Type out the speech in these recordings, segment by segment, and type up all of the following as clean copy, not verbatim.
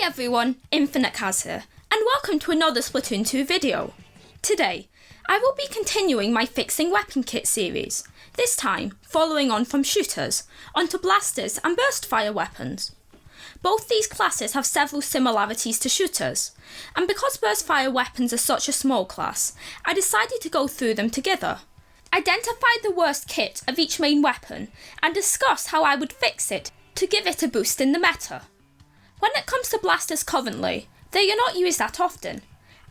everyone, InfiniteCaz here, and welcome to another Splatoon 2 video. Today, I will be continuing my Fixing Weapon Kit series, this time following on from shooters, onto blasters and burst fire weapons. Both these classes have several similarities to shooters, and because burst fire weapons are such a small class, I decided to go through them together, identify the worst kit of each main weapon, and discuss how I would fix it to give it a boost in the meta. When it comes to blasters currently, they are not used that often,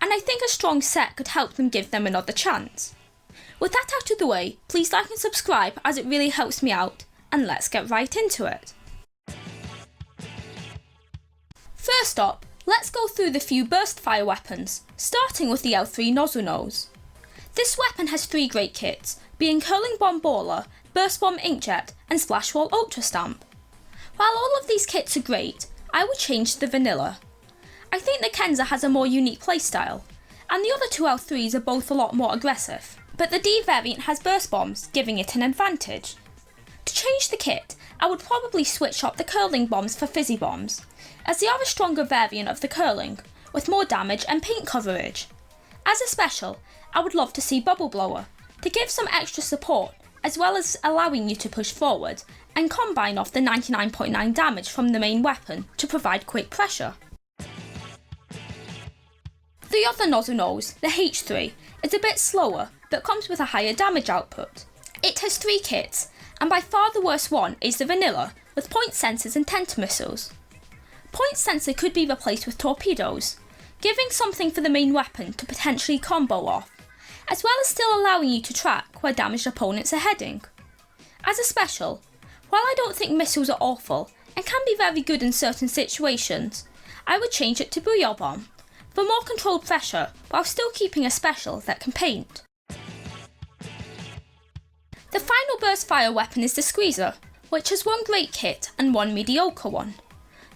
and I think a strong set could help them give them another chance. With that out of the way, please like and subscribe as it really helps me out, and let's get right into it. First up, let's go through the few burst fire weapons, starting with the L3 Nozzle Nose. This weapon has three great kits, being Curling Bomb Baller, Burst Bomb Inkjet, and Splash Wall Ultra Stamp. While all of these kits are great, I would change to the vanilla. I think the Kenza has a more unique playstyle, and the other two L3s are both a lot more aggressive, but the D variant has burst bombs, giving it an advantage. To change the kit, I would probably switch up the curling bombs for fizzy bombs, as they are a stronger variant of the curling, with more damage and paint coverage. As a special, I would love to see Bubble Blower, to give some extra support, as well as allowing you to push forward and combine off the 99.9 damage from the main weapon to provide quick pressure. The other Nozzle Nose, the H3, is a bit slower but comes with a higher damage output. It has three kits, and by far the worst one is the vanilla, with point sensors and tenta missiles. Point sensor could be replaced with torpedoes, giving something for the main weapon to potentially combo off, as well as still allowing you to track where damaged opponents are heading. As a special, while I don't think missiles are awful and can be very good in certain situations, I would change it to Booyah Bomb, for more controlled pressure while still keeping a special that can paint. The final burst fire weapon is the Squeezer, which has one great kit and one mediocre one.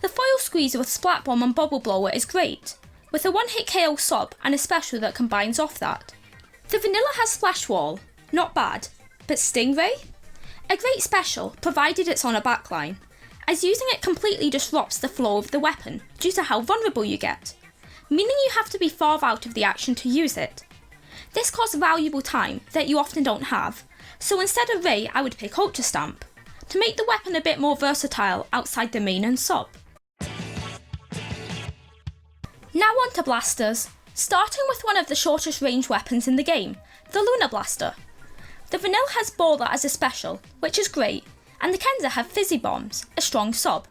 The foil Squeezer with Splat Bomb and Bubble Blower is great, with a one-hit KO sub and a special that combines off that. The vanilla has Splash Wall, not bad, but Stingray? A great special, provided it's on a backline, as using it completely disrupts the flow of the weapon due to how vulnerable you get, meaning you have to be far out of the action to use it. This costs valuable time that you often don't have, so instead of Ray I would pick Ultra Stamp, to make the weapon a bit more versatile outside the main and sub. Now on to blasters, starting with one of the shortest range weapons in the game, the Lunar Blaster. The vanilla has Baller as a special, which is great, and the Kenza have Fizzy Bombs, a strong sub.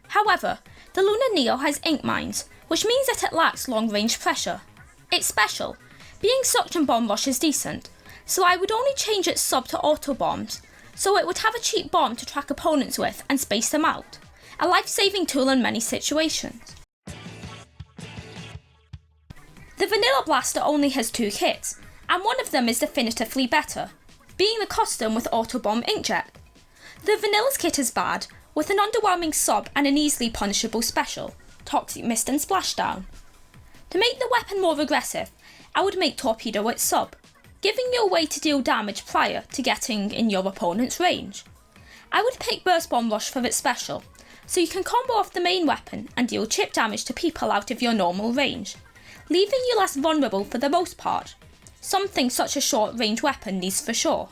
However, the Lunar Neo has Ink Mines, which means that it lacks long range pressure. It's special, being Suction Bomb Rush is decent, so I would only change its sub to Auto Bombs, so it would have a cheap bomb to track opponents with and space them out, a life-saving tool in many situations. The Vanilla Blaster only has two kits, and one of them is definitively better, being the custom with Auto Bomb Inkjet. The Vanilla's kit is bad, with an underwhelming sub and an easily punishable special, Toxic Mist and Splashdown. To make the weapon more aggressive, I would make Torpedo its sub, giving you a way to deal damage prior to getting in your opponent's range. I would pick Burst Bomb Rush for its special, so you can combo off the main weapon and deal chip damage to people out of your normal range, leaving you less vulnerable for the most part, something such a short range weapon needs for sure.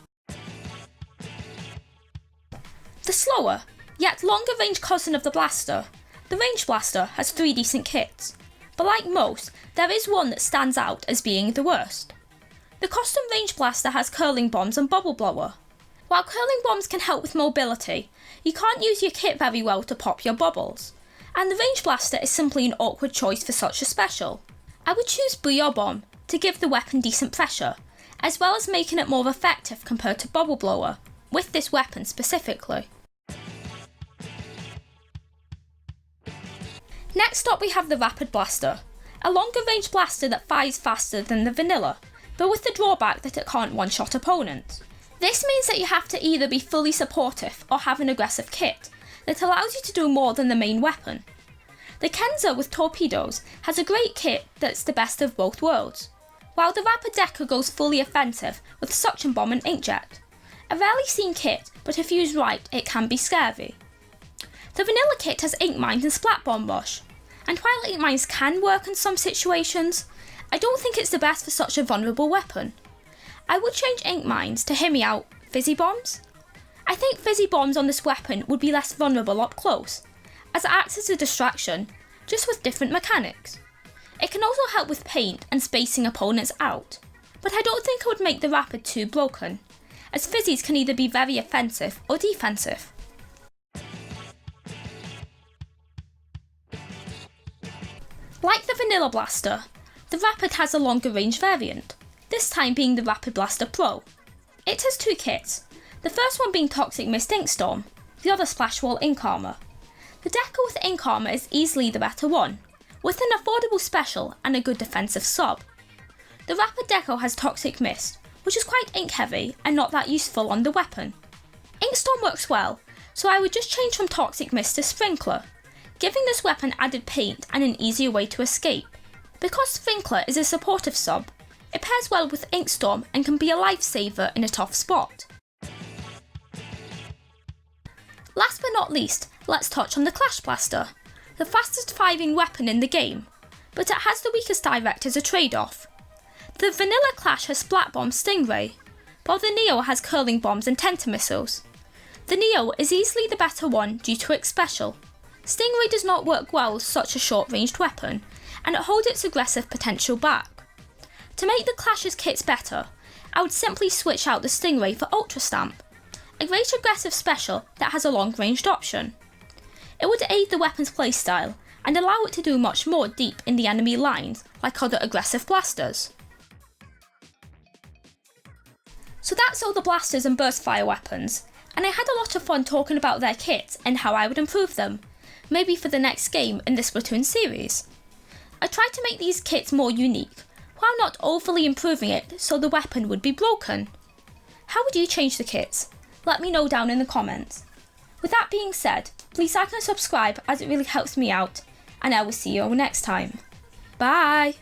The slower, yet longer range cousin of the blaster, the Range Blaster has three decent kits, but like most, there is one that stands out as being the worst. The custom Range Blaster has Curling Bombs and Bubble Blower. While Curling Bombs can help with mobility, you can't use your kit very well to pop your bubbles, and the Range Blaster is simply an awkward choice for such a special. I would choose Booyah Bomb to give the weapon decent pressure, as well as making it more effective compared to Bubble Blower, with this weapon specifically. Next up we have the Rapid Blaster, a longer range blaster that fires faster than the vanilla, but with the drawback that it can't one-shot opponents. This means that you have to either be fully supportive or have an aggressive kit that allows you to do more than the main weapon. The Kenza with Torpedoes has a great kit that's the best of both worlds, while the Rapid Decker goes fully offensive with Suction Bomb and Inkjet. A rarely seen kit, but if used right, it can be scary. The vanilla kit has Ink Mines and Splat Bomb Rush. and while ink mines can work in some situations, I don't think it's the best for such a vulnerable weapon. I would change ink mines to, hear me out, fizzy bombs. I think fizzy bombs on this weapon would be less vulnerable up close, as it acts as a distraction, just with different mechanics. It can also help with paint and spacing opponents out, but I don't think it would make the rapid too broken, as fizzies can either be very offensive or defensive. Like the Vanilla Blaster, the Rapid has a longer range variant, this time being the Rapid Blaster Pro. It has two kits, the first one being Toxic Mist Ink Storm, the other Splash Wall Ink Armor. The decal with Ink Armor is easily the better one, with an affordable special and a good defensive sub. The Rapid decal has Toxic Mist, which is quite ink heavy and not that useful on the weapon. Ink Storm works well, so I would just change from Toxic Mist to Sprinkler, giving this weapon added paint and an easier way to escape. Because Sprinkler is a supportive sub, it pairs well with Ink Storm and can be a lifesaver in a tough spot. Last but not least, let's touch on the Clash Blaster, the fastest firing weapon in the game, but it has the weakest direct as a trade-off. The Vanilla Clash has Splat Bomb Stingray, while the Neo has Curling Bombs and Tenta Missiles. The Neo is easily the better one due to its special. Stingray does not work well with such a short-ranged weapon, and it holds its aggressive potential back. To make the Clash's kits better, I would simply switch out the Stingray for Ultra Stamp, a great aggressive special that has a long-ranged option. It would aid the weapon's playstyle and allow it to do much more deep in the enemy lines like other aggressive blasters. So that's all the blasters and burst fire weapons, and I had a lot of fun talking about their kits and how I would improve them, maybe for the next game in the Splatoon series. I tried to make these kits more unique, while not overly improving it so the weapon would be broken. How would you change the kits? Let me know down in the comments. With that being said, please like and subscribe as it really helps me out, and I will see you all next time. Bye!